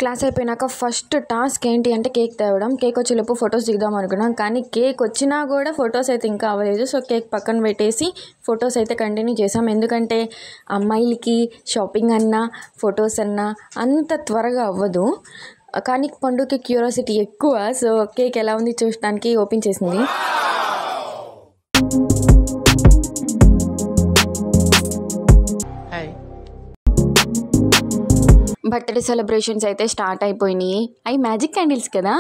Class అయిపోయినాక first task ఏంటి అంటే కేక్ తేవడం. కేక్ వచ్చేలోపు ఫొటోస్ దిగుదాం అనుకున్నాం, కానీ కేక్ వచ్చినా కూడా ఫొటోస్ అయితే ఇంకా అవ్వలేదు. సో కేక్ పక్కన పెట్టేసి ఫొటోస్ అయితే కంటిన్యూ చేసాం. ఎందుకంటే అమ్మాయిలకి షాపింగ్ అన్నా ఫొటోస్ అన్నా అంత త్వరగా అవ్వదు. కానీ పండుకి క్యూరియాసిటీ ఎక్కువ. సో కేక్ ఎలా ఉంది చూడటానికి ఓపెన్ చేసింది. బర్త్డే సెలబ్రేషన్స్ అయితే స్టార్ట్ అయిపోయినాయి. అవి మ్యాజిక్ క్యాండిల్స్ కదా,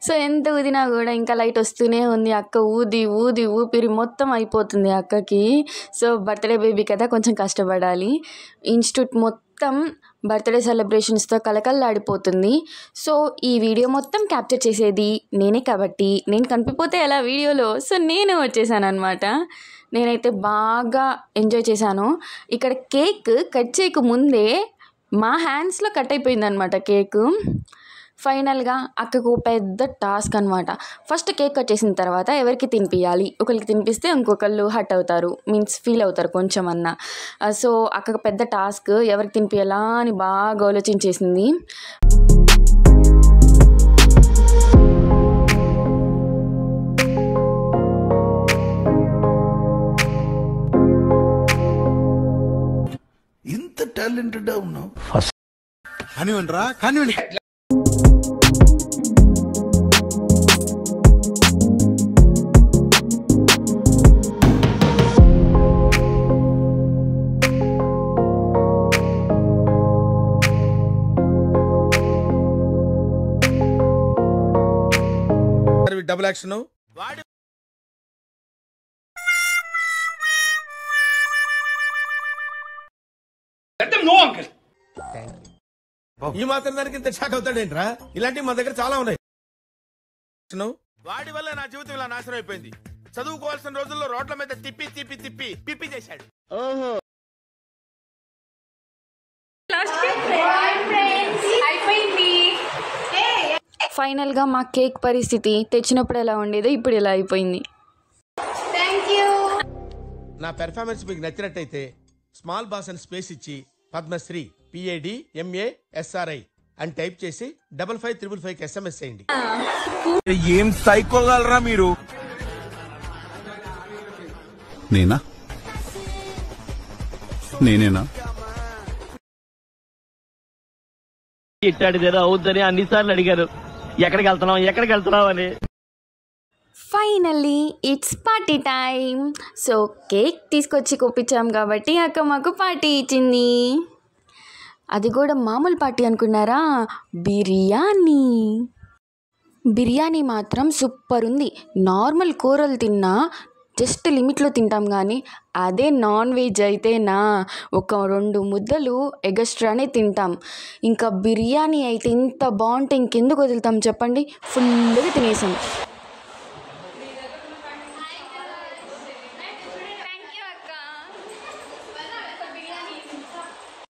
సో ఎంత ఊదినా కూడా ఇంకా లైట్ వస్తూనే ఉంది. అక్క ఊది ఊది ఊపిరి మొత్తం అయిపోతుంది అక్కకి. సో బర్త్డే బేబీ కదా, కొంచెం కష్టపడాలి. ఇన్స్టిట్యూట్ మొత్తం బర్త్డే సెలబ్రేషన్స్తో కలకల్లాడిపోతుంది. సో ఈ వీడియో మొత్తం క్యాప్చర్ చేసేది నేనే కాబట్టి నేను కనిపిపోతే ఎలా వీడియోలో, సో నేను వచ్చేసాను అనమాట. నేనైతే బాగా ఎంజాయ్ చేశాను. ఇక్కడ కేక్ కట్ చేయక ముందే మా హ్యాండ్స్లో కట్ అయిపోయిందనమాట కేకు. ఫైనల్గా అక్కకు పెద్ద టాస్క్ అనమాట. ఫస్ట్ కేక్ కట్ చేసిన తర్వాత ఎవరికి తినిపించాలి, ఒకరికి తినిపిస్తే ఇంకొకళ్ళు హర్ట్ అవుతారు, మీన్స్ ఫీల్ అవుతారు కొంచెం అన్నా. సో అక్కకు పెద్ద టాస్క్ ఎవరికి తినిపించాలా అని బాగా ఆలోచించేసింది. ఇంత టాలెంటెడ్ ఉన్నావు కానివ్వండిరా కానివ్వండి. డబుల్ యాక్షన్ ఈ మాత్రం దానికి ఇంత షాక్ అవుతాడేంట్రా? ఇలాంటివి మన దగ్గర చాలా ఉన్నాయి. వాడి వల్ల నా జీవితం ఇలా నాశనం అయిపోయింది. చదువుకోవాల్సిన రోజుల్లో రోడ్ల మీద తిప్పి తిప్పి తిప్పి పిప్పి చేశాడు. ఫైనల్గా మా కేక్ పరిస్థితి తెచ్చినప్పుడు ఎలా ఉండేదో ఇప్పుడు ఎలా అయిపోయింది. నా పెర్ఫార్మెన్స్ మీకు నచ్చినట్టయితే స్మాల్ బాస్ అని స్పేస్ ఇచ్చి పద్మశ్రీ PADMASRI అని టైప్ చేసి 555555 SMS చేయండి. ఏం సైకోగలరా మీరు? నేనేనా ఇట్టాడిదేదో అవుద్దని అన్నిసార్లు అడిగారు, ఎక్కడికి వెళ్తున్నావు అని. Finally it's party time. So cake తీసుకొచ్చి కొప్పించాం కాబట్టి అక్క మాకు పార్టీ ఇచ్చింది. అది కూడా మామూలు పార్టీ అనుకున్నారా, బిర్యానీ మాత్రం సూపర్ ఉంది. నార్మల్ కూరలు తిన్నా జస్ట్ లిమిట్లో తింటాం, కానీ అదే నాన్ వెజ్ అయితే ఒక 2 ముద్దలు ఎగస్ట్రానే తింటాం. ఇంకా బిర్యానీ అయితే ఇంత బాగుంటే ఇంకెందుకు వదులుతాం చెప్పండి, ఫుల్గా తినేసాం.